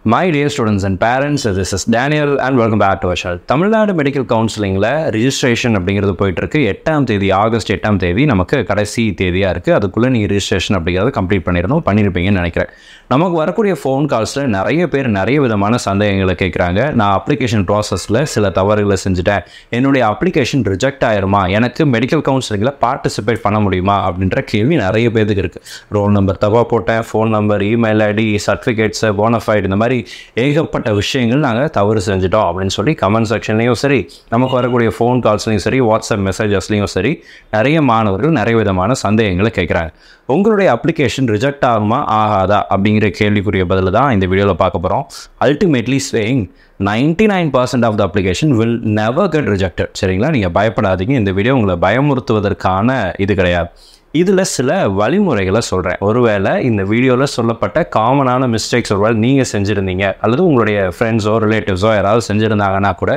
My dear students and parents, this is Daniel and welcome back to our channel. Tamil Nadu medical கவுன்சிலிங்கில் registration அப்படிங்கிறது போயிட்டுருக்கு. 8ஆம் தேதி August 8ஆம் தேதி நமக்கு கடைசி தேதியாக இருக்குது. அதுக்குள்ளே நீங்கள் ரிஜிஸ்ட்ரேஷன் அப்படிங்கிறத கம்ப்ளீட் பண்ணியிருப்பீங்கன்னு நினைக்கிறேன். நமக்கு வரக்கூடிய ஃபோன் கால்ஸில் நிறைய பேர் நிறைய விதமான சந்தேகங்களை கேட்குறாங்க. நான் அப்ளிகேஷன் ப்ராசஸில் சில தவறுகளை செஞ்சுட்டேன், என்னுடைய அப்ளிகேஷன் ரிஜெக்ட் ஆயிருமா, எனக்கு மெடிக்கல் கவுன்சிலிங்கில் பார்ட்டிசிபேட் பண்ண முடியுமா அப்படின்ற கேள்வி நிறைய பேருக்கு இருக்குது. ரோல் நம்பர் தவா போட்டேன், phone number, email ID, certificates, bonafide, இந்த மாதிரி ஏகப்பட்ட விஷயங்கள் நாங்கள் தவறு செஞ்சுட்டோம் அப்படின்னு சொல்லி கமெண்ட் செக்ஷன்லேயும் சரி, நமக்கு வரக்கூடிய ஃபோன் கால்ஸ்லையும் சரி, வாட்ஸ்அப் மெசேஜஸ்லையும் சரி, நிறைய மாணவர்கள் நிறைய விதமான சந்தேகங்களை கேட்குறாங்க. உங்களுடைய அப்ளிகேஷன் ரிஜெக்ட் ஆகுமா ஆகாதா அப்படிங்கிற கேள்விக்குரிய பதில் தான் இந்த வீடியோவில் பார்க்க போகிறோம். Ultimately saying 99% of the application will never get rejected. சரிங்களா, நீங்கள் பயப்படாதீங்க. இந்த வீடியோ உங்களை பயமுறுத்துவதற்கான இது கிடையாது. இதில் சில வழிமுறைகளை சொல்கிறேன். ஒருவேளை இந்த வீடியோவில் சொல்லப்பட்ட காமனான மிஸ்டேக்ஸ் ஒருவேளை நீங்கள் செஞ்சுருந்தீங்க அல்லது உங்களுடைய ஃப்ரெண்ட்ஸோ ரிலேட்டிவ்ஸோ யாராவது செஞ்சுருந்தாங்கன்னா கூட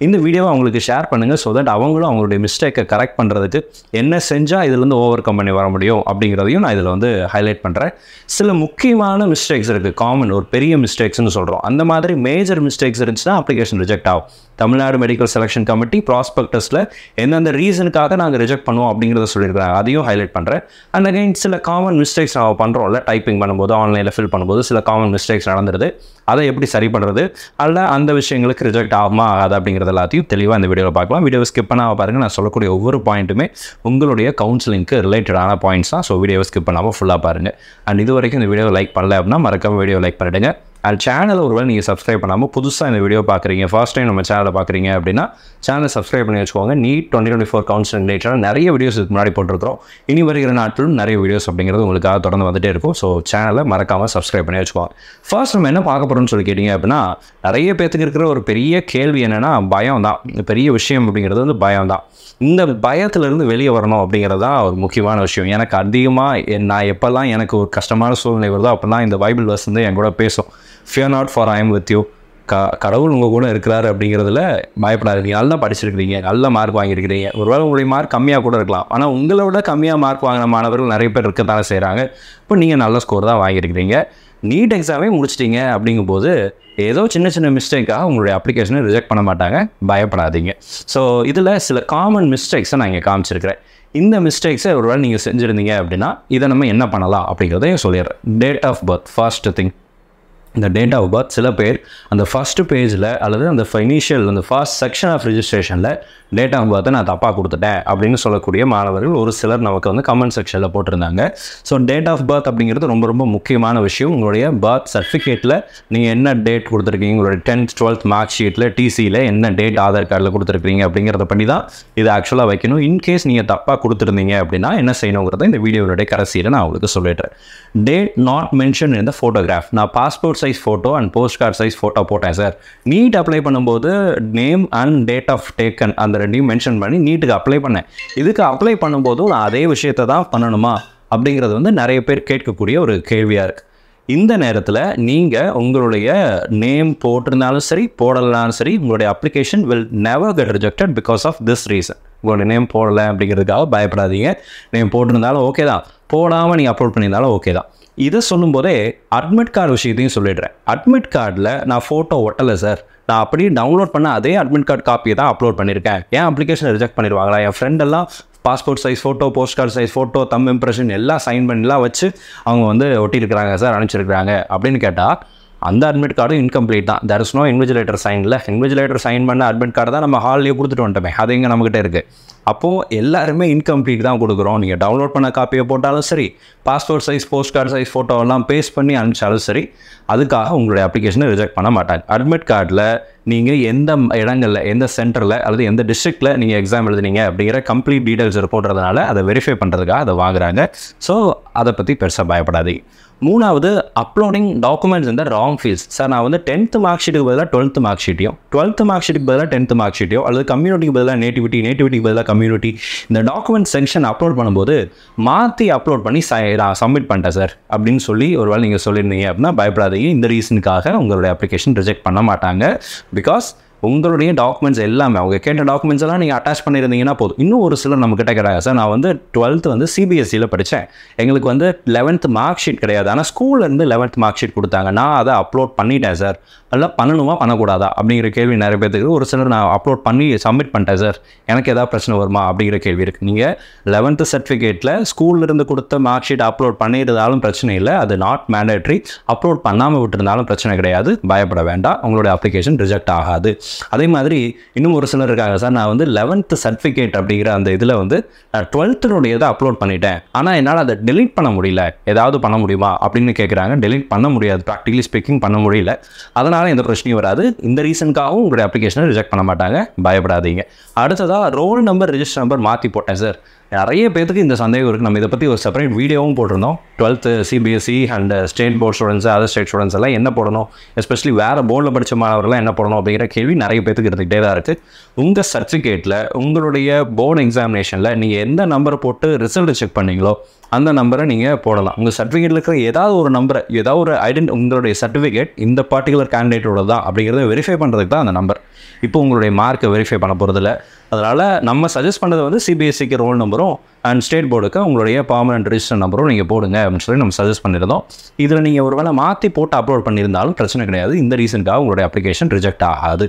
இந்த வீடியோவை அவங்களுக்கு ஷேர் பண்ணுங்கள். ஸோ தட் அவங்களும் அவங்களுடைய மிஸ்டேக்கை கரெக்ட் பண்ணுறதுக்கு என்ன செஞ்சால் இதுலேருந்து ஓவர் கம் பண்ணி வர முடியும் அப்படிங்கிறதையும் நான் இதில் ஹைலைட் பண்ணுறேன். சில முக்கியமான மிஸ்டேக்ஸ் இருக்குது, காமன் ஒரு பெரிய மிஸ்டேக்ஸ்னு சொல்கிறோம். அந்த மாதிரி மேஜர் மிஸ்டேக்ஸ் இருந்துச்சுன்னா அப்ளிகேஷன் ரிஜெக்ட் ஆகும். தமிழ்நாடு மெடிக்கல் செலெக்ஷன் கமிட்டி ப்ராஸ்பெக்டஸில் எந்தெந்த ரீசனுக்காக நாங்கள் ரிஜெக்ட் பண்ணுவோம் அப்படிங்கிறத சொல்லியிருக்காங்க. அதையும் ஹைலைட் பண்ணுறேன். அண்ட் அகைன் சில காமன் மிஸ்டேக்ஸ் நம்ம பண்ணுறோம்ல, டைப்பிங் பண்ணும்போது, ஆன்லைனில் ஃபில் பண்ணும்போது சில காமன் மிஸ்டேக்ஸ் நடந்துருது. அதை எப்படி சரி பண்ணுறது, அல்ல அந்த விஷயங்களுக்கு ரிஜெக்ட் ஆகுமா ஆகாது அப்படிங்கிறது எல்லாத்தையும் தெளிவாக இந்த வீடியோவில் பார்க்கலாம். வீடியோவை ஸ்கிப் பண்ணாமல் பாருங்கள். நான் சொல்லக்கூடிய ஒவ்வொரு பாயிண்ட்டுமே உங்களுடைய கவுன்சிலிங்க்கு ரிலேட்டடான பாயிண்ட்ஸ் தான். ஸோ வீடியோவை ஸ்கிப் பண்ணாமல் ஃபுல்லாக பாருங்கள். அண்ட் இது வரைக்கும் இந்த வீடியோவை லைக் பண்ணல அப்படின்னா மறக்காம வீடியோ லைக் பண்ணிவிடுங்க. அண்ட் சேனலை ஒருவேளை நீங்கள் சப்ஸ்கிரைப் பண்ணாமல் புதுசாக இந்த வீடியோ பார்க்குறீங்க, ஃபர்ஸ்ட் டைம் நம்ம சேனலை பார்க்குறீங்க அப்படின்னா சேனலை சப்ஸ்கிரைப் பண்ணி வச்சுக்கோங்க. நீட் 2024 கவுன்சிலிங் ரிலேட்டடாக நிறைய வீடியோஸ் இதுக்கு முன்னாடி போட்டிருக்கிறோம். இனி வருகிற நாட்களும் நிறைய வீடியோஸ் அப்படிங்கிறது உங்களுக்காக தொடர்ந்து வந்துகிட்டே இருக்கும். ஸோ சேனலை மறக்காமல் சப்ஸ்கிரைப் பண்ணி வச்சுக்கோங்க. ஃபர்ஸ்ட் நம்ம என்ன பார்க்க போகிறோம்னு சொல்லி கேட்டிங்க அப்படின்னா, நிறைய பேத்துக்கு இருக்கிற ஒரு பெரிய கேள்வி என்னென்னா பயம் தான். பெரிய விஷயம் அப்படிங்கிறது பயம் தான். இந்த பயத்திலிருந்து வெளியே வரணும் அப்படிங்கிறது தான் ஒரு முக்கியமான விஷயம். எனக்கு அதிகமாக நான் எப்போல்லாம் எனக்கு ஒரு கஷ்டமான சூழ்நிலை வருதோ அப்போல்லாம் இந்த பைபிள் வர்ஸ் என் கூட பேசும். Fear not, for I am with you. கடவுள் உங்கள் கூட இருக்கிறாரு அப்படிங்கிறதுல பயப்படாது. நீங்கள் நல்லா படிச்சிருக்கிறீங்க, நல்ல மார்க் வாங்கியிருக்கிறீங்க. ஒருவேளை உங்களுடைய மார்க் கம்மியாக கூட இருக்கலாம், ஆனால் உங்களை விட கம்மியாக மார்க் வாங்கின மாணவர்கள் நிறைய பேர் இருக்கத்தானே செய்கிறாங்க. இப்போ நீங்கள் நல்ல ஸ்கோர் தான் வாங்கியிருக்கிறீங்க, நீட் எக்ஸாமே முடிச்சிட்டிங்க. அப்படிங்கும்போது ஏதோ சின்ன சின்ன மிஸ்டேக்காக உங்களுடைய அப்ளிகேஷனை ரிஜெக்ட் பண்ண மாட்டாங்க, பயப்படாதீங்க. ஸோ இதில் சில காமன் மிஸ்டேக்ஸை நான் இங்கே காமிச்சிருக்கிறேன். இந்த மிஸ்டேக்ஸை ஒருவேளை நீங்கள் செஞ்சுருந்தீங்க அப்படின்னா இதை நம்ம என்ன பண்ணலாம் அப்படிங்கிறதையும் சொல்லிடுறேன். Date of birth, first thing. இந்த டேட் ஆஃப் பர்த் சில பேர் அந்த ஃபஸ்ட்டு பேஜில் அல்லது அந்த இனிஷியல் அந்த ஃபர்ஸ்ட் செக்ஷன் ஆஃப் ரிஜிஸ்ட்ரேஷனில் டேட் ஆஃப் பர்த்தை நான் தப்பாக கொடுத்துட்டேன் அப்படின்னு சொல்லக்கூடிய மாணவர்கள் ஒரு சிலர் நமக்கு கமெண்ட் செக்ஷனில் போட்டிருந்தாங்க. ஸோ டேட் ஆஃப் பர்த் அப்படிங்கிறது ரொம்ப ரொம்ப முக்கியமான விஷயம். உங்களுடைய பர்த் சர்டிஃபிகேட்டில் நீங்கள் என்ன டேட் கொடுத்துருக்கீங்க, உங்களுடைய 10th 12th மார்க் ஷீட்டில் டிசியில் என்ன டேட் ஆதார் கார்டில் கொடுத்துருக்கீங்க அப்படிங்கிறத பண்ணி தான் இது ஆக்சுவலாக வைக்கணும். இன்கேஸ் நீங்கள் தப்பாக கொடுத்துருந்தீங்க அப்படின்னா என்ன செய்யணுங்கிறத இந்த வீடியோவுடைய கடைசியில் நான் உங்களுக்கு சொல்லிடுறேன். டேட் நாட் மென்ஷன் இந்த ஃபோட்டோகிராஃப். நான் passport size photo and post card size photo போட்டேன் சார். நீட் அப்ளை பண்ணும்போது name and date of taken அந்த ரெண்டையும் மென்ஷன் பண்ணி நீட்டுக்கு அப்ளை பண்ணேன். இதுக்கு அப்ளை பண்ணும்போதும் நான் அதே விஷயத்தை தான் பண்ணணுமா அப்படிங்கிறது நிறைய பேர் கேட்கக்கூடிய ஒரு கேள்வியாக இருக்குது. இந்த நேரத்தில் நீங்கள் உங்களுடைய நேம் போட்டிருந்தாலும் சரி போடலனாலும் சரி உங்களுடைய application will never get rejected because of this reason. உங்களுடைய நேம் போடலை அப்படிங்கிறதுக்காக பயப்படாதீங்க. நேம் போட்டிருந்தாலும் ஓகே தான், போடாமல் நீங்கள் அப்லோட் பண்ணியிருந்தாலும் ஓகே தான். இதை சொல்லும்போதே அட்மிட் கார்டு விஷயத்தையும் சொல்லிடுறேன். அட்மிட் கார்டில் நான் ஃபோட்டோ ஒட்டலை சார், நான் அப்படியே டவுன்லோட் பண்ண அதே அட்மிட் கார்டு காப்பியை தான் அப்லோட் பண்ணியிருக்கேன். என் அப்ளிகேஷனை ரிஜெக்ட் பண்ணிடுவாங்களா? என் ஃப்ரெண்டெல்லாம் passport size photo, post card size photo, thumb impression எல்லாம் சைன் பண்ணிலாம் வச்சு அவங்க ஒட்டியிருக்கிறாங்க சார், அனுப்பிச்சிருக்கிறாங்க அப்படின்னு கேட்டால் அந்த அட்மிட் கார்டும் இன்கம்ப்ளீட் தான். தேர் இஸ் நோ இன்விஜிலேட்டர் சைனில். இன்விஜிலேட்டர் சைன் பண்ண அட்மிட் கார்டு தான் நம்ம ஹால்லேயே கொடுத்துட்டு வந்துட்டோமே, அது எங்கே நம்மகிட்ட இருக்குது. அப்போது எல்லாருமே இன்கம்ப்ளீட் தான் கொடுக்குறோம். நீங்கள் டவுன்லோட் பண்ண காப்பியை போட்டாலும் சரி, passport size post card size ஃபோட்டோவெல்லாம் பேஸ்ட் பண்ணி அனுப்பிச்சாலும் சரி, அதுக்காக உங்களுடைய அப்ளிகேஷனை ரிஜெக்ட் பண்ண மாட்டாங்க. அட்மிட் கார்டில் நீங்கள் எந்த இடங்களில், எந்த சென்டரில் அல்லது எந்த டிஸ்ட்ரிக்டில் நீங்கள் எக்ஸாம் எழுதுனீங்க அப்படிங்கிற கம்ப்ளீட் டீட்டெயில்ஸ் போடுறதுனால அதை வெரிஃபை பண்ணுறதுக்காக அதை வாங்குறாங்க. ஸோ அதை பற்றி பெருசாக பயப்படாதீங்க. மூணாவது, அப்லோடிங் டாக்குமெண்ட்ஸ் இந்த ராங் ஃபீல்ட்ஸ். சார் நான் 10th மார்க் ஷீட்டுக்கு பதிலாக 12th மார்க் ஷீட்டையும், 12th மார்க் ஷீட்டுக்கு பதிலாக 10th மார்க் ஷீட்டையோ அல்லது கம்யூனிட்டிக்கு பதிலாக நேட்டிவிட்டிக்கு பதிலாக கம்யூனிட்டி இந்த டாக்குமெண்ட் செக்ஷன் அப்லோட் பண்ணும்போது மாற்றி அப்லோட் பண்ணி நான் சப்மிட் பண்ணிட்டேன் சார் அப்படின்னு சொல்லி ஒருவேளை நீங்கள் சொல்லியிருந்தீங்க அப்படின்னா பயப்படாதீங்க. இந்த ரீசனுக்காக உங்களுடைய அப்ளிகேஷன் ரிஜெக்ட் பண்ண மாட்டாங்க. பிகாஸ் உங்களுடைய டாக்குமெண்ட்ஸ் எல்லாமே அவங்க கேட்ட டாக்குமெண்ட்ஸ் எல்லாம் நீங்கள் அட்டாச் பண்ணியிருந்தீங்கன்னா போதும். இன்னும் ஒரு சிலர் நம்மக்கிட்ட கேட்டாங்க, சார் நான் வந்து 12th வந்து சிபிஎஸ்சியில் படித்தேன், எங்களுக்கு வந்து 11th மார்க் ஷீட் கிடையாது, ஆனால் ஸ்கூல்லேருந்து 11th மார்க் ஷீட் கொடுத்தாங்க, நான் அதை அப்லோட் பண்ணிட்டேன் சார், அதெல்லாம் பண்ணணுமா பண்ணக்கூடாதா அப்படிங்கிற கேள்வி நிறைய பேருக்கு. ஒரு சிலர் நான் அப்லோட் பண்ணி சப்மிட் பண்ணிட்டேன் சார், எனக்கு ஏதாவது பிரச்சனை வருமா அப்படிங்கிற கேள்வி இருக்குது. நீங்கள் 11th சர்டிஃபிகேட்டில் ஸ்கூல்லேருந்து கொடுத்த மார்க் ஷீட் அப்லோட் பண்ணியிருந்தாலும் பிரச்சனை இல்லை, அது நாட் மேண்டேட்ரி. அப்லோட் பண்ணாமல் விட்டுருந்தாலும் பிரச்சனை கிடையாது, பயப்பட வேண்டாம், உங்களுடைய அப்ளிகேஷன் ரிஜெக்ட் ஆகாது. அதே மாதிரி இன்னும் ஒரு சிலர் இருக்காங்க, சார் நான் வந்து 11th சர்டிஃபிகேட் அப்படிங்கிற அந்த இதில் வந்து நான் 12th இதை அப்லோட் பண்ணிட்டேன், ஆனால் என்னால் அதை டெலீட் பண்ண முடியல, ஏதாவது பண்ண முடியுமா அப்படின்னு கேட்குறாங்க. டெலீட் பண்ண முடியாது, ப்ராக்டிகலி ஸ்பீக்கிங் பண்ண முடியல, அதனால் எந்த பிரச்சனையும் வராது. இந்த ரீசனுக்காகவும் உங்களுடைய அப்ளிகேஷனை ரிஜெக்ட் பண்ண மாட்டாங்க, பயப்படாதீங்க. அடுத்ததாக ரோல் நம்பர் ரிஜிஸ்டர் நம்பர் மாற்றி போட்டேன் சார், நிறைய பேருக்கு இந்த சந்தேகம் இருக்குது. நம்ம இதை பற்றி ஒரு செப்பரேட் வீடியோவும் போட்டிருந்தோம். 12th CBSE and state board students, other state students எல்லாம் என்ன போடணும், எஸ்பெஷலி வேறு போர்டில் படித்த மாணவர்கள்லாம் என்ன போடணும் அப்படிங்கிற கேள்வி நிறைய பேருக்கு இருந்துகிட்டே தான் இருக்குது. உங்கள் சர்டிஃபிகேட்டில் உங்களுடைய போர்டு எக்ஸாமினேஷனில் நீங்கள் எந்த நம்பரை போட்டு ரிசல்ட் செக் பண்ணீங்களோ அந்த நம்பரை நீங்கள் போடலாம். உங்கள் சர்டிஃபிகேட்டில் இருக்கிற ஏதாவது ஒரு நம்பரை, ஏதாவது ஒரு உங்களுடைய சர்டிஃபிகேட் இந்த பர்டிகுலர் கேண்டிடேட்டோட தான் அப்படிங்கிறத வெரிஃபை பண்ணுறதுக்கு தான் அந்த நம்பர். இப்போ உங்களுடைய மார்க்கை வெரிஃபை பண்ண போகிறதில்ல. அதனால் நம்ம சஜஸ்ட் பண்ணது வந்து சிபிஎஸ்சிக்கு ரோல் நம்பரும் அண்ட் ஸ்டேட் போர்டுக்கு உங்களுடைய பர்மனெண்ட் ரிஜிஸ்டர் நம்பரும் நீங்கள் போடுங்க அப்படின்னு சொல்லி நம்ம சஜஸ்ட் பண்ணியிருந்தோம். இதில் நீங்கள் ஒரு வேளை மாற்றி போட்டு அப்லோட் பண்ணியிருந்தாலும் பிரச்சனை கிடையாது, இந்த ரீசனுக்காக உங்களுடைய அப்ளிகேஷன் ரிஜெக்ட் ஆகாது.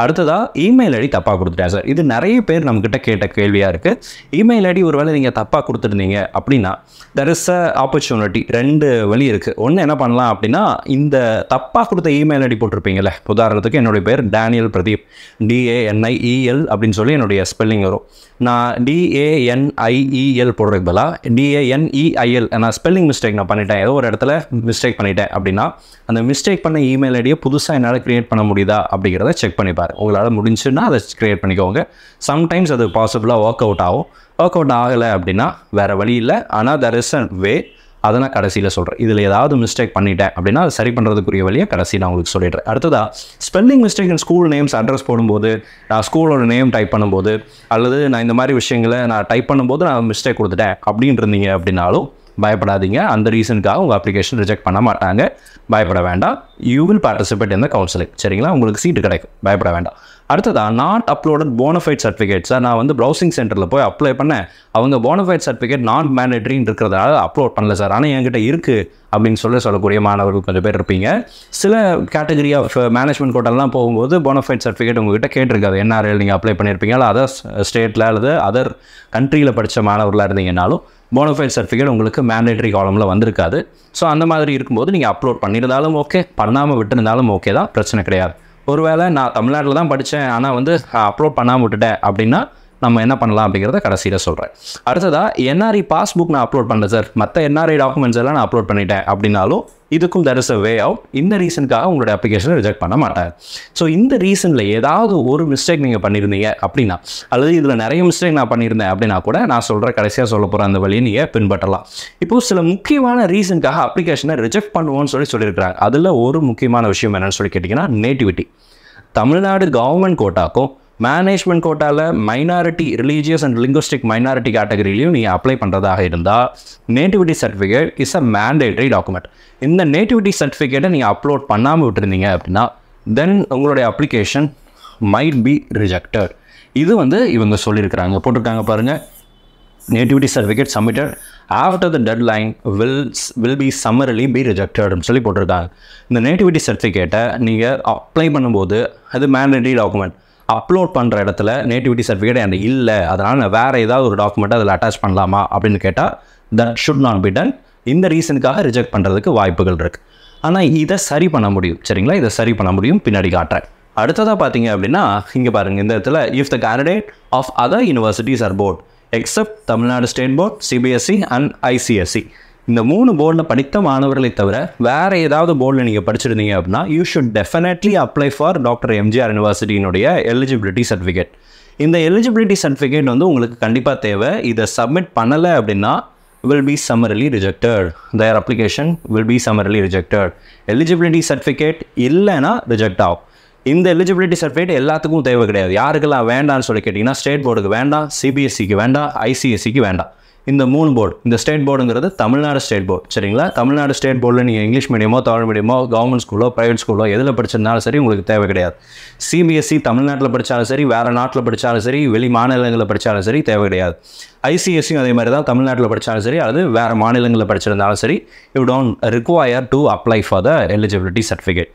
அடுத்ததாக இமெயில் ஐடி தப்பாக கொடுத்துட்டேன் சார், இது நிறைய பேர் நம்மக்கிட்ட கேட்ட கேள்வியாக இருக்குது. இமெயில் ஐடி ஒரு வேளை நீங்கள் தப்பாக கொடுத்துருந்தீங்க அப்படின்னா தெர் இஸ் அ ஆப்பர்ச்சுனிட்டி. 2 வழி இருக்குது. ஒன்று என்ன பண்ணலாம் அப்படின்னா, இந்த தப்பாக கொடுத்த இமெயில் ஐடி போட்டிருப்பீங்களே, உதாரணத்துக்கு என்னுடைய பேர் டேனியல் பிரதீப், DANIEL அப்படின்னு சொல்லி என்னுடைய ஸ்பெல்லிங் வரும். நான் DANIEL போடுறதுக்கு பதிலாக DANEIL, நான் ஸ்பெல்லிங் மிஸ்டேக் நான் பண்ணிட்டேன், ஏதோ ஒரு இடத்துல மிஸ்டேக் பண்ணிட்டேன் அப்படின்னா அந்த மிஸ்டேக் பண்ண இமெயில் ஐடியை புதுசாக என்னால் க்ரியேட் பண்ண முடியுதா அப்படிங்கிறத செக் பண்ணிப்பார். உங்களால் முடிஞ்சுன்னா அதை க்ரியேட் பண்ணிக்கோங்க. சம்டைம்ஸ் அது பாசிபிளாக ஒர்க் அவுட் ஆகும். ஒர்க் அவுட் ஆகலை அப்படின்னா வேறு வழி இல்லை, ஆனால் தெர் இஸ் அ வே. அதை நான் கடைசியில் சொல்கிறேன். இதில் ஏதாவது மிஸ்டேக் பண்ணிட்டேன் அப்படின்னா அது சரி பண்ணுறதுக்குரிய வழியை கடைசி நான் உங்களுக்கு சொல்லிடுறேன். அடுத்ததாக spelling mistake school names address போடும்போது, நான் ஸ்கூலோட நேம் டைப் பண்ணும்போது, அல்லது நான் இந்த மாதிரி விஷயங்களை நான் டைப் பண்ணும்போது நான் மிஸ்டேக் கொடுத்துட்டேன் அப்படின்னு இருந்தீங்க அப்படின்னாலும் பயப்படாதீங்க. அந்த ரீசனுக்காக உங்கள் அப்ளிகேஷன் ரிஜெக்ட் பண்ண மாட்டாங்க, பயப்பட வேண்டாம். You will participate in the counselling. சரிங்களா, உங்களுக்கு சீட்டு கிடைக்கும், பயப்பட வேண்டாம். அடுத்ததாக நாட் அப்லோடட் போனஃபைட் சர்டிஃபிகேட்ஸை நான் வந்து ப்ரௌசிங் சென்டரில் போய் அப்ளை பண்ணேன், அவங்க போனஃபைட் சர்டிஃபிகேட் நான் மேண்டேட்ரின்னு இருக்கிறதால அப்லோட் பண்ணல சார், ஆனால் என்கிட்ட இருக்குது அப்படின்னு சொல்லக்கூடிய மாணவர்கள் கொஞ்சம் பேர் இருப்பீங்க. சில கேட்டகரி ஆஃப் மேனேஜ்மெண்ட் கோட்டாலாம் போகும்போது போனஃபைட் சர்டிஃபிகேட் உங்கள்கிட்ட கேட்டிருக்காது, NRL நீங்கள் அப்ளை பண்ணியிருப்பீங்களா, அதர் ஸ்டேட்டில் அல்லது அதர் கண்ட்ரியில் படித்த மாணவர்களாக இருந்தீங்கன்னாலும் போனஃபைட் சர்டிஃபிகேட் உங்களுக்கு மேண்டேட்ரி காலமில் வந்திருக்காது. ஸோ அந்த மாதிரி இருக்கும்போது நீங்கள் அப்லோட் பண்ணியிருந்தாலும் ஓகே, பண்ணாமல் விட்டுருந்தாலும் ஓகே தான், பிரச்சனை கிடையாது. ஒருவேளை நான் தமிழ்நாட்டில் தான் படித்தேன் ஆனால் வந்து அப்லோட் பண்ணாமல் விட்டுட்டேன் அப்படின்னா நம்ம என்ன பண்ணலாம் அப்படிங்கிறத கடைசியில் சொல்கிறேன். அடுத்ததாக NRI பாஸ்புக் நான் அப்லோட் பண்ணல சார், மற்ற NRI டாக்குமெண்ட்ஸ் எல்லாம் நான் அப்லோட் பண்ணிட்டேன் அப்படின்னாலும் இதுக்கும் there is a way out. இந்த ரீசனுக்காக உங்களுடைய அப்ளிகேஷனை ரிஜெக்ட் பண்ண மாட்டாங்க. ஸோ இந்த ரீசனில் ஏதாவது ஒரு மிஸ்டேக் நீங்கள் பண்ணியிருந்தீங்க அப்படின்னா, அல்லது இதில் நிறைய மிஸ்டேக் நான் பண்ணியிருந்தேன் அப்படின்னா கூட நான் சொல்கிற கடைசியாக சொல்ல போகிற அந்த வழியை நீங்கள் பின்பற்றலாம். இப்போது சில முக்கியமான ரீசனுக்காக அப்ளிகேஷனை ரிஜெக்ட் பண்ணுவோன்னு சொல்லியிருக்கிறாங்க. அதில் ஒரு முக்கியமான விஷயம் என்னென்னு சொல்லி கேட்டிங்கன்னா நேட்டிவிட்டி. தமிழ்நாடு கவர்மெண்ட் கோட்டாக்கும் மேனேஜ்மெண்ட் கோட்டாவில் minority religious and linguistic minority கேட்டகரியிலையும் நீங்கள் அப்ளை பண்ணுறதாக இருந்தால் nativity certificate is a mandatory document. இந்த நேட்டிவிட்டி சர்டிஃபிகேட்டை நீங்கள் அப்லோட் பண்ணாமல் விட்டுருந்தீங்க அப்படின்னா தென் உங்களுடைய அப்ளிகேஷன் மைட் பி ரிஜெக்டட். இது வந்து இவங்க சொல்லியிருக்கிறாங்க, போட்டிருக்காங்க பாருங்கள், nativity certificate submitted after the deadline will be summarily be ரிஜெக்டட்னு சொல்லி போட்டிருக்காங்க. இந்த நேட்டிவிட்டி சர்டிஃபிகேட்டை நீங்கள் அப்ளை பண்ணும்போது அது மேண்டேட்ரி டாக்குமெண்ட். அப்லோட் பண்ணுற இடத்துல நேட்டிவிட்டி சர்டிஃபிகேட் எனக்கு இல்லை, அதனால் நான் வேறு ஏதாவது ஒரு டாக்குமெண்ட்டை அதில் அட்டாச் பண்ணலாமா அப்படின்னு கேட்டால் that should not be done. இந்த ரீசனுக்காக ரிஜெக்ட் பண்ணுறதுக்கு வாய்ப்புகள் இருக்குது. ஆனால் இதை சரி பண்ண முடியும். சரிங்களா, இதை சரி பண்ண முடியும், பின்னாடி காட்டுறேன். அடுத்ததாக பார்த்தீங்க அப்படின்னா இங்கே பாருங்கள், இந்த இடத்துல if the candidate of other universities or board except Tamil Nadu state board, CBSE அண்ட் ICSE, இந்த 3 போர்டில் படித்த மாணவர்களை தவிர வேறு ஏதாவது போர்டில் நீங்கள் படிச்சிருந்தீங்க அப்படின்னா you should definitely apply for doctor MGR யூனிவர்சிட்டியினுடைய எலிஜிபிலிட்டி சர்டிஃபிகேட். இந்த எலிஜிபிலிட்டி சர்டிஃபிகேட் வந்து உங்களுக்கு கண்டிப்பாக தேவை. இதை சப்மிட் பண்ணலை அப்படின்னா will be summarily rejected. Their application will be summarily rejected. Eligibility certificate இல்லைன்னா ரிஜெக்ட் ஆகும். இந்த எலிஜிபிலிட்டி சர்டிஃபிகேட் எல்லாத்துக்கும் தேவை கிடையாது. யாருக்கெல்லாம் வேண்டாம்னு சொல்லி கேட்டிங்கன்னா ஸ்டேட் போர்டுக்கு வேண்டாம், CBSEக்கு வேண்டாம், ICSEக்கு வேண்டாம். இந்த 3 போர்டு, இந்த ஸ்டேட் போர்டுங்கிறது தமிழ்நாடு ஸ்டேட் போர்டு சரிங்களா. தமிழ்நாடு ஸ்டேட் போர்டில் நீங்கள் இங்கிலீஷ் மீடியமோ தமிழ் மீடியமோ கவர்மெண்ட் ஸ்கூலோ ப்ரைவேட் ஸ்கூலோ எதில் படிச்சிருந்தாலும் சரி உங்களுக்கு தேவை கிடையாது. சிபிஎஸ்சி தமிழ்நாட்டில் படித்தாலும் சரி, வேறு நாட்டில் படித்தாலும் சரி, வெளி மாநிலங்களில் படித்தாலும் சரி தேவை கிடையாது. ஐசிஎஸ்சியும் அதே மாதிரி தான், தமிழ்நாட்டில் படித்தாலும் சரி அது வேறு மாநிலங்களில் படிச்சிருந்தாலும் சரி, you don't require to apply for the eligibility certificate.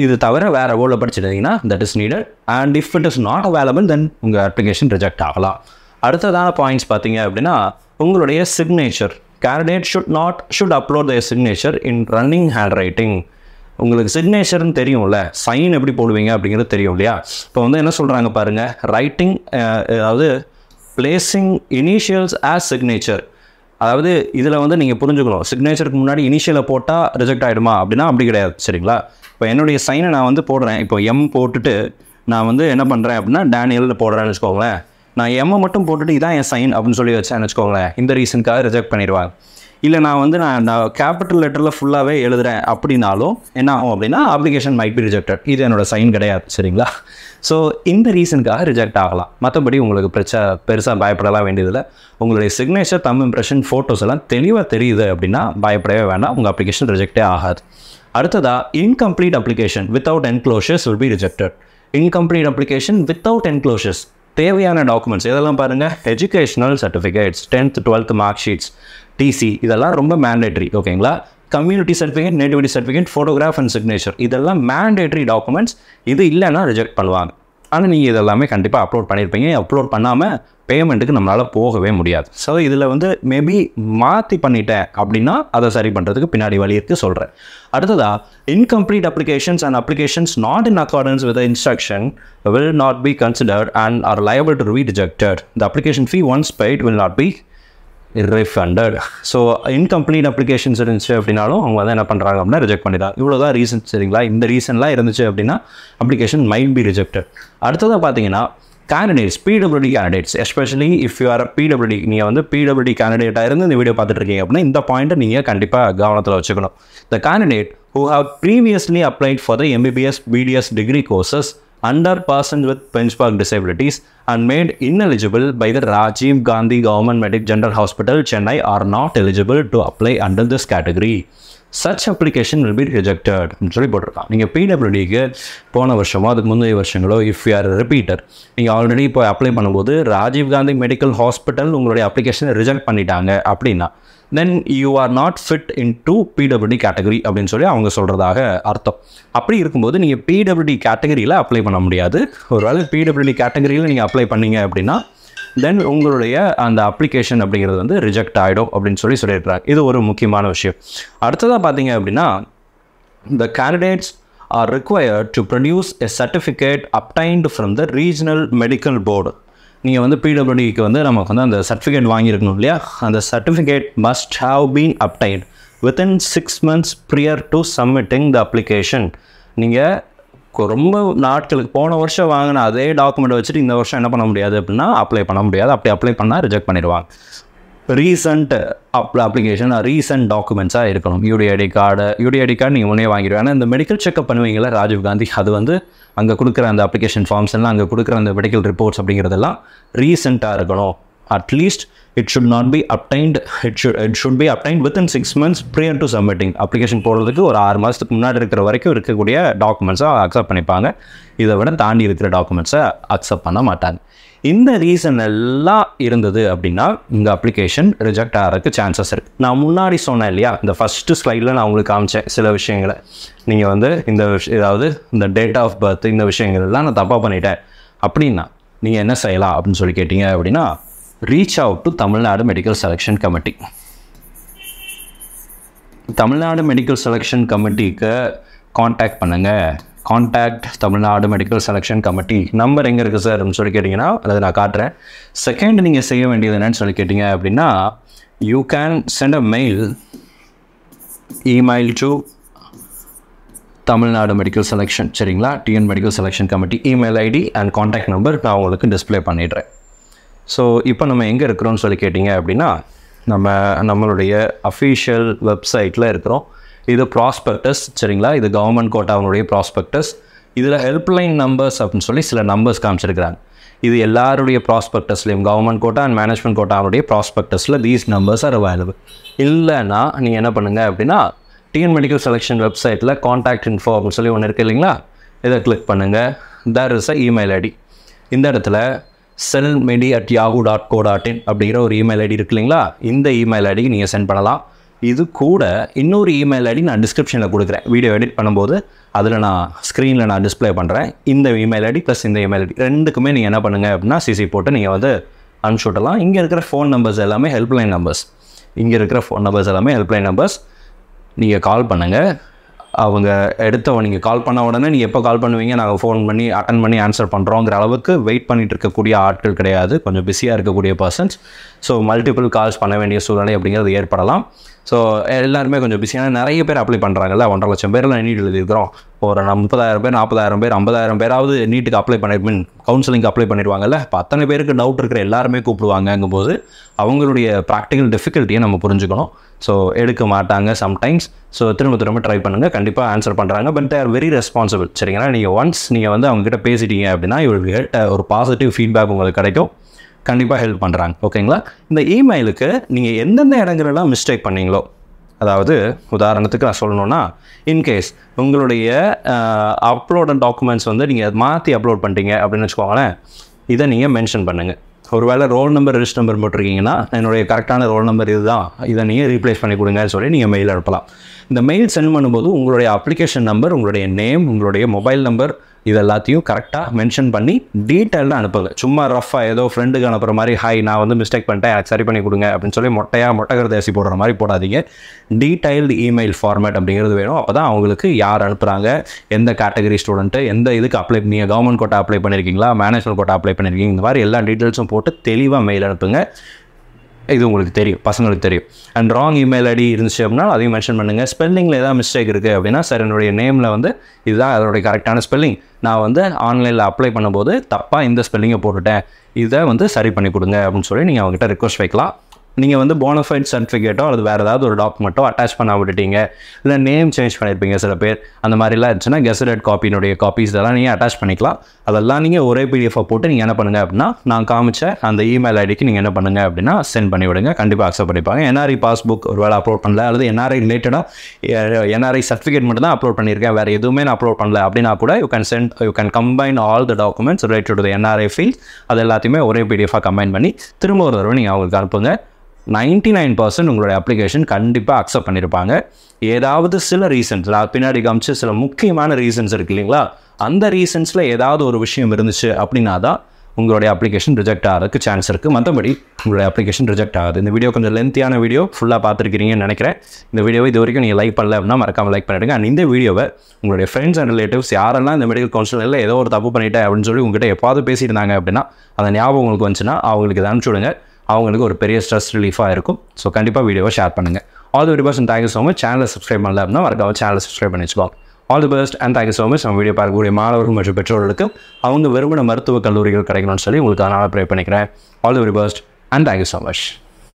இது தவிர வேறு போர்டில் படிச்சிருந்தீங்கன்னா that is needed, and if it is not available then உங்கள் அப்ளிகேஷன் ரிஜெக்ட் ஆகலாம். அடுத்ததான பாயிண்ட்ஸ் பார்த்தீங்க அப்படின்னா உங்களுடைய signature. Candidate should upload their signature இன் ரன்னிங் ஹேண்ட் ரைட்டிங். உங்களுக்கு சிக்னேச்சர்னு தெரியும்ல, சைன் எப்படி போடுவீங்க அப்படிங்கிறது தெரியும் இல்லையா. இப்போ வந்து என்ன சொல்கிறாங்க பாருங்கள், ரைட்டிங் அதாவது பிளேசிங் இனிஷியல்ஸ் ஆஸ் சிக்னேச்சர். அதாவது இதில் வந்து நீங்கள் புரிஞ்சுக்கணும், சிக்னேச்சருக்கு முன்னாடி இனிஷியலை போட்டால் ரிஜெக்ட் ஆகிடுமா அப்படின்னா அப்படி கிடையாது சரிங்களா. இப்போ என்னுடைய சைனை நான் வந்து போடுறேன், இப்போ எம் போட்டுட்டு நான் வந்து என்ன பண்ணுறேன் அப்படின்னா டேனியல் போடுறேன்னு வச்சுக்கோங்களேன். நான் எம்மை மட்டும் போட்டுட்டு இதான் என் சைன் அப்படின்னு சொல்லி வச்சேன்னு வச்சுக்கோங்களேன், இந்த ரீசனுக்காக ரிஜெக்ட் பண்ணிடுவாங்க. இல்லை நான் வந்து நான் கேபிட்டல் லெட்டரில் ஃபுல்லாகவே எழுதுகிறேன் அப்படின்னாலும் என்ன ஆகும் அப்படின்னா அப்ளிகேஷன் மைட் பி ரிஜெக்டட், இது என்னோடய சைன் கிடையாது சரிங்களா. ஸோ இந்த ரீசனுக்காக ரிஜெக்ட் ஆகலாம். மற்றபடி உங்களுக்கு பெருசாக பயப்படலாம் வேண்டியதில்லை. உங்களுடைய சிக்னேச்சர், தம் இம்ப்ரெஷன், ஃபோட்டோஸ் எல்லாம் தெளிவாக தெரியுது அப்படின்னா பயப்படவே வேண்டாம், உங்கள் அப்ளிகேஷன் ரிஜெக்டே ஆகாது. அடுத்ததாக incomplete application without enclosures will be rejected. Incomplete application without enclosures, தேவையான டாக்குமெண்ட்ஸ் இதெல்லாம் பாருங்கள், educational certificates, 10th 12th mark sheets, TC, இதெல்லாம் ரொம்ப மேண்டேட்ரி ஓகேங்களா. Community certificate, nativity certificate, photograph and signature, இதெல்லாம் மேண்டேட்ரி டாக்குமெண்ட்ஸ். இது இல்லைன்னா ரிஜெக்ட் பண்ணுவாங்க. ஆனால் நீங்கள் இதெல்லாமே கண்டிப்பாக அப்லோட் பண்ணியிருப்பீங்க. அப்லோட் பண்ணாமல் பேமெண்ட்டுக்கு நம்மளால் போகவே முடியாது. ஸோ இதில் வந்து மேபி மாற்றி பண்ணிட்டேன் அப்படின்னா அதை சரி பண்ணுறதுக்கு பின்னாடி வழி இருக்குது சொல்கிறேன். அடுத்ததாக incomplete applications and applications not in accordance with instruction will not be considered and are liable to be rejected. The application fee once paid will not be refunded. So incomplete applications இருந்துச்சு அப்படின்னாலும் அவங்க வந்து என்ன பண்ணுறாங்க அப்படின்னா reject பண்ணிடுறாங்க. இவ்வளோதான் reason சரிங்களா. இந்த ரீசன்லாம் இருந்துச்சு அப்படின்னா அப்ளிகேஷன் மைட் பி ரிஜெக்டட். அடுத்ததாக பார்த்தீங்கன்னா candidates, PWD candidates, especially if you are PWD, நீங்கள் வந்து பிடபிள்யூடி கேண்டிடேட்டாக இருந்து இந்த வீடியோ பார்த்துட்டு இருக்கீங்க அப்படின்னா இந்த பாயிண்ட்டை நீங்கள் கண்டிப்பாக கவனத்தில் வச்சுக்கணும். The candidate who have previously applied for the MBBS BDS degree courses under persons with benchmark disabilities and made ineligible by the Rajiv Gandhi Government Medical General Hospital, Chennai are not eligible to apply under this category. Such application will be rejected சொல்லி போட்டிருக்கான். நீங்கள் பிடபிள்யூடிக்கு போன வருஷமோ அதுக்கு முந்தைய வருஷங்களோ if you are repeater, நீங்கள் already இப்போ apply பண்ணும்போது ராஜீவ் காந்தி மெடிக்கல் ஹாஸ்பிட்டல் உங்களுடைய அப்ளிகேஷனை ரிஜெக்ட் பண்ணிட்டாங்க அப்படின்னா then you are not fit into PWD category அப்படின்னு சொல்லி அவங்க சொல்கிறதாக அர்த்தம். அப்படி இருக்கும்போது நீங்கள் PWD கேட்டகரியில் அப்ளை பண்ண முடியாது. ஒருவேளை PWD கேட்டகரியில் நீங்கள் அப்ளை பண்ணீங்க அப்படின்னா தென் உங்களுடைய அந்த அப்ளிகேஷன் அப்படிங்கிறது வந்து ரிஜெக்ட் ஆகிடும் அப்படின்னு சொல்லியிருக்கிறாங்க. இது ஒரு முக்கியமான விஷயம். அடுத்ததாக பார்த்தீங்க அப்படின்னா the candidates are required to produce a certificate obtained from the regional medical board. நீங்கள் வந்து பிடபிள்யூடிக்கு வந்து நமக்கு வந்து அந்த சர்டிஃபிகேட் வாங்கியிருக்கணும் இல்லையா, அந்த certificate must have been obtained within 6 months prior to submitting the application. நீங்கள் ரொம்ப நாட்களுக்கு போன வருஷம் வாங்கின அதே டாக்குமெண்ட் வச்சுட்டு இந்த வருஷம் என்ன பண்ண முடியாது அப்படின்னா அப்ளை பண்ண முடியாது. அப்படி அப்ளை பண்ணால் ரிஜெக்ட் பண்ணிடுவாங்க. ரீசன்ட் அப்ளிகேஷன் ரீசன்ட் டாக்குமெண்ட்ஸாக இருக்கணும். யூடிஐடி கார்டு நீங்கள் முன்னே வாங்கிடுவேன். ஆனால் இந்த மெடிக்கல் செக்அப் பண்ணுவீங்களா ராஜீவ் காந்தி, அது வந்து அங்கே கொடுக்குற அந்த அப்ளிகேஷன் ஃபார்ம்ஸ் எல்லாம், அங்கே கொடுக்குற அந்த மெடிக்கல் ரிப்போர்ட்ஸ் அப்படிங்கிறதெல்லாம் ரீசெண்டாக இருக்கணும். At least it should not be obtained, it should be obtained within 6 months prior to submitting. Application போடுறதுக்கு ஒரு 6 மாதத்துக்கு முன்னாடி இருக்கிற வரைக்கும் இருக்கக்கூடிய டாக்குமெண்ட்ஸாக அக்செப்ட் பண்ணிப்பாங்க. இதை விட தாண்டி இருக்கிற டாக்குமெண்ட்ஸை அக்செப்ட் பண்ண மாட்டாங்க. இந்த ரீசன் எல்லாம் இருந்தது அப்படின்னா இந்த அப்ளிகேஷன் ரிஜெக்ட் ஆகிறதுக்கு சான்சஸ் இருக்குது. நான் முன்னாடி சொன்னேன் இல்லையா, இந்த ஃபஸ்ட்டு ஸ்லைடில் நான் உங்களுக்கு காமிச்சேன் சில விஷயங்களை. நீங்கள் வந்து ஏதாவது இந்த டேட் ஆஃப் பர்த் இந்த விஷயங்கள்லாம் நான் தப்பாக பண்ணிட்டேன் அப்படின்னா நீங்கள் என்ன செய்யலாம் அப்படின்னு சொல்லி கேட்டிங்க அப்படின்னா reach out to Tamil Nadu medical selection committee. Tamil Nadu medical selection கமிட்டிக்கு காண்டாக்ட் பண்ணுங்கள். Contact Tamil Nadu medical selection committee. Number எங்கே இருக்குது சார் அப்படின்னு சொல்லி கேட்டிங்கன்னா அதை நான் காட்டுறேன். செகண்ட் நீங்கள் செய்ய வேண்டியது என்னன்னு சொல்லி கேட்டிங்க அப்படின்னா you can send a email to Tamil Nadu medical selection சரிங்களா, TN medical selection committee. Email ID and contact number நான் உங்களுக்கு டிஸ்பிளே பண்ணிடுறேன். ஸோ இப்போ நம்ம எங்கே இருக்கிறோன்னு சொல்லி கேட்டிங்க அப்படின்னா நம்மளுடைய அஃபீஷியல் வெப்சைட்டில் இருக்கிறோம். இது ப்ராஸ்பெக்டஸ் சரிங்களா, இது கவர்மெண்ட் கோட்டாவுடைய ப்ராஸ்பெக்டஸ். இதில் ஹெல்ப்லைன் நம்பர்ஸ் அப்படின்னு சொல்லி சில நம்பர்ஸ் காமிச்சிருக்கிறாங்க. இது எல்லாருடைய ப்ராஸ்பெக்டஸ்லையும் கவர்மெண்ட் கோட்டா அண்ட் மேனேஜ்மெண்ட் கோட்டாவுடைய ப்ராஸ்பெக்டஸில் தீஸ் நம்பர்ஸ் ஆர் அவைலபிள். இல்லைன்னா நீங்கள் என்ன பண்ணுங்கள் அப்படின்னா டிஎன் மெடிக்கல் செலெக்ஷன் வெப்சைட்டில் காண்டாக்ட் இன்ஃபோ அப்படின்னு சொல்லி ஒன்று இருக்குது இல்லைங்களா, இதை கிளிக் பண்ணுங்கள். There is a email ID. இந்த இடத்துல cellmedi@yahoo.co.in அப்படிங்கிற ஒரு இமெயில் ஐடி இருக்கு இல்லைங்களா, இந்த இமெயில் ஐடிக்கு நீங்கள் சென்ட் பண்ணலாம். இது கூட இன்னொரு இமெயில் ஐடி நான் டிஸ்கிரிப்ஷனில் கொடுக்குறேன். வீடியோ எடிட் பண்ணும்போது அதில் நான் ஸ்க்ரீனில் நான் டிஸ்பிளே பண்ணுறேன். இந்த இமெயில் ஐடி ப்ளஸ் இந்த இமெயில் ஐடி ரெண்டுக்குமே நீங்கள் என்ன பண்ணுங்கள் அப்படின்னா சிசி போட்டு நீங்கள் வந்து அனுப்பிச்சு விடலாம். இங்கே இருக்கிற ஃபோன் நம்பர்ஸ் எல்லாமே ஹெல்ப்லைன் நம்பர்ஸ். நீங்கள் கால் பண்ணுங்கள். அவங்க நீங்கள் கால் பண்ண உடனே நீங்கள் எப்போ கால் பண்ணுவீங்க, நாங்கள் ஃபோன் பண்ணி அட்டன் பண்ணி ஆன்சர் பண்ணுறோங்கிற அளவுக்கு வெயிட் பண்ணிகிட்டு இருக்கக்கூடிய ஆட்கள் கிடையாது. கொஞ்சம் பிஸியாக இருக்கக்கூடிய பர்சன்ஸ். ஸோ மல்டிபிள் கால்ஸ் பண்ண வேண்டிய சூழ்நிலை அப்படிங்கிறது ஏற்படலாம். ஸோ எல்லாருமே கொஞ்சம் பிஸியான நிறைய பேர் அப்ளை பண்ணுறாங்கல்ல, 1.5 லட்சம் பேரில் நீட் எழுதியிருக்கிறோம். ஒரு 30,000 பேர் 40,000 பேர் 50,000 பேராவது நீட்டுக்கு அப்ளை கவுன்சிலிங்க்கு அப்ளை பண்ணிடுவாங்கல்ல. இப்போ அத்தனை பேருக்கு டவுட் இருக்கிற எல்லாருமே கூப்பிடுவாங்கங்கும்போது அவங்களுடைய ப்ராக்டிக்கல் டிஃபிகல்ட்டியை நம்ம புரிஞ்சுக்கணும். ஸோ எடுக்க மாட்டாங்க சம்டைம்ஸ். ஸோ திரும்ப ட்ரை பண்ணுங்கள், கண்டிப்பாக ஆன்சர் பண்ணுறாங்க. But they are very responsible. சரிங்களா, நீங்கள் ஒன்ஸ் நீங்கள் வந்து அவங்ககிட்ட பேசிட்டீங்க அப்படின்னா இவருக்கு ஒரு பாசிட்டிவ் ஃபீட்பேக் உங்களுக்கு கிடைக்கும். கண்டிப்பாக ஹெல்ப் பண்ணுறாங்க. ஓகேங்களா, இந்த இமெயிலுக்கு நீங்கள் எந்தெந்த இடங்களெல்லாம் மிஸ்டேக் பண்ணீங்களோ, அதாவது உதாரணத்துக்கு நான் சொல்லணுன்னா, இன்கேஸ் உங்களுடைய அப்லோட் டாக்குமெண்ட்ஸ் வந்து நீங்கள் மாற்றி அப்லோட் பண்ணிட்டீங்க அப்படின்னு வச்சுக்கோங்களேன், இதை நீங்கள் மென்ஷன் பண்ணுங்கள். ஒருவேளை ரோல் நம்பர் ரிஜிஸ்டர் நம்பர் போட்டிருக்கீங்கன்னா என்னுடைய கரெக்டான ரோல் நம்பர் இதுதான், இதை நீங்கள் ரீப்ளேஸ் பண்ணி கொடுங்கன்னு சொல்லி நீங்கள் மெயில் அனுப்பலாம். இந்த மெயில் சென்ட் பண்ணும்போது உங்களுடைய அப்ளிகேஷன் நம்பர், உங்களுடைய நேம், உங்களுடைய மொபைல் நம்பர் இது எல்லாத்தையும் கரெக்டாக மென்ஷன் பண்ணி டீட்டெயில்டாக அனுப்புங்க. சும்மா ரஃபாக ஏதோ ஃப்ரெண்டுக்கு அனுப்புகிற மாதிரி ஹாய் நான் வந்து மிஸ்டேக் பண்ணிட்டேன் எனக்கு சரி பண்ணி கொடுங்க அப்படின்னு சொல்லி மொட்டைக்கருத்தை ஏசி போடுற மாதிரி போடாதீங்க. டீட்டெயில்டு இமெயில் ஃபார்மேட் அப்படிங்கிறது வேணும். அப்போ தான் அவங்களுக்கு யார் அனுப்புகிறாங்க, எந்த கேட்டகரி ஸ்டூடெண்ட்டு, எந்த இதுக்கு அப்ளை, நீங்கள் கவர்மெண்ட் கோட்டா அப்ளை பண்ணியிருக்கீங்களா, மேனேஜ்மெண்ட் கோட்டா அப்ளை பண்ணியிருக்கீங்க, இந்த மாதிரி எல்லா டீட்டெயில்ஸும் போட்டு தெளிவாக மெயில் அனுப்புங்க. இது உங்களுக்கு தெரியும், பசங்களுக்கு தெரியும். அண்ட் ராங் இமெயில் ஐடி இருந்துச்சு அப்படின்னா அதையும் மென்ஷன் பண்ணுங்கள். ஸ்பெல்லிங்கில் ஏதாவது மிஸ்டேக் இருக்குது அப்படின்னா, சார் என்னுடைய நேமில் வந்து இதுதான் அதோடைய கரெக்டான ஸ்பெல்லிங், நான் வந்து ஆன்லைனில் அப்ளை பண்ணும்போது தப்பாக இந்த ஸ்பெல்லிங்கை போட்டுட்டேன், இதை வந்து சரி பண்ணி கொடுங்க அப்படின்னு சொல்லி நீங்கள் அவங்ககிட்ட ரிக்வஸ்ட் வைக்கலாம். நீங்கள் வந்து போனஃபைட் சர்டிஃபிகேட்டோ அல்லது வேறு ஏதாவது ஒரு டாக்குமெண்ட்டோ அட்டாச் பண்ண விட்டுட்டீங்க, இல்லை நேம் சேஞ்ச் பண்ணியிருப்பீங்க சில பேர், அந்த மாதிரிலாம் இருந்துச்சுன்னா கெசடட் காப்பினுடைய காப்பீஸ் இதெல்லாம் நீங்கள் அட்டாச் பண்ணிக்கலாம். அதெல்லாம் நீங்கள் ஒரே பிடிஎஃபாக போட்டு நீங்கள் என்ன பண்ணுங்கள் அப்படின்னா நான் காமிச்ச அந்த இமெயில் ஐடிக்கு நீங்கள் என்ன பண்ணுங்கள் அப்படின்னா சென்ட் பண்ணி விடுங்க. கண்டிப்பாக அக்செப்ட் பண்ணிப்பாங்க. என்ஆர்ஐ பாஸ்புக் ஒரு வேளை அப்லோட் பண்ணல, அல்லது என்ஆர்ஐ ரிலேட்டடாக என்ஆர்ஐ சர்டிஃபிகேட் மட்டும் தான் அப்லோட் பண்ணியிருக்கேன், வேறு எதுவுமே நான் அப்லோட் பண்ணல அப்படின்னா கூட you can combine all the documents related to the NRI field. அது எல்லாத்தையுமே ஒரே பிடிஎஃபாக கம்பைன் பண்ணி திரும்ப ஒரு தடவை நீங்கள் அவங்களுக்கு அனுப்புங்க. 99% உங்களுடைய அப்ளிகேஷன் கண்டிப்பாக அக்செப்ட் பண்ணியிருப்பாங்க. ஏதாவது சில ரீசன்ஸ் பின்னாடி காமிச்சு சில முக்கியமான ரீசன்ஸ் இருக்குது இல்லைங்களா, அந்த ரீசன்ஸில் ஏதாவது ஒரு விஷயம் இருந்துச்சு அப்படின்னா தான் உங்களுடைய அப்ளிகேஷன் ரிஜெக்ட் ஆகிறதுக்கு சான்ஸ் இருக்குது. மற்றபடி உங்களுடைய அப்ளிகேஷன் ரிஜெக்ட் ஆகுது. இந்த வீடியோ கொஞ்சம் லென்த்தியான வீடியோ, ஃபுல்லாக பார்த்துருக்கிறீங்கன்னு நினைக்கிறேன். இந்த வீடியோவை இது வரைக்கும் நீங்கள் லைக் பண்ணல அப்படின்னா மறக்காமல் லைக் பண்ணிடுங்க. அண்ட் இந்த வீடியோவை உங்களுடைய ஃப்ரெண்ட்ஸ் அண்ட் ரிலேட்டிவ்ஸ் யாரெல்லாம் இந்த மெடிக்கல் கவுன்சிலில் ஏதோ ஒரு தப்பு பண்ணிட்டேன் அப்படின்னு சொல்லி உங்கள்கிட்ட எப்பாவது பேசியிருந்தாங்க அப்படின்னா அந்த ஞாபகம் உங்களுக்கு வந்துச்சுன்னா அவங்களுக்கு இதை அனுப்பிச்சி விடுங்க. அவங்களுக்கு ஒரு பெரிய ஸ்ட்ரெஸ் ரிலீஃபாக இருக்கும். ஸோ கண்டிப்பாக வீடியோவை ஷேர் பண்ணுங்கள். All the very best and thank you so much. சேனலை சப்ஸ்கிரைப் பண்ணல அப்படின்னா மறக்காம சேனலை சப்ஸ்கிரைப் பண்ணி வச்சுக்கோங்க. All the best and thank you so much. நம்ம வீடியோ பார்க்கக்கூடிய மாணவர்கள் மற்றும் பெற்றோர்களுக்கு அவங்க விரும்பின மருத்துவக் கல்லூரிகள் கிடைக்கணும்னு சொல்லி உங்களுக்கு அதனால் ப்ரே பண்ணிக்கிறேன். All the very best and thank you so much.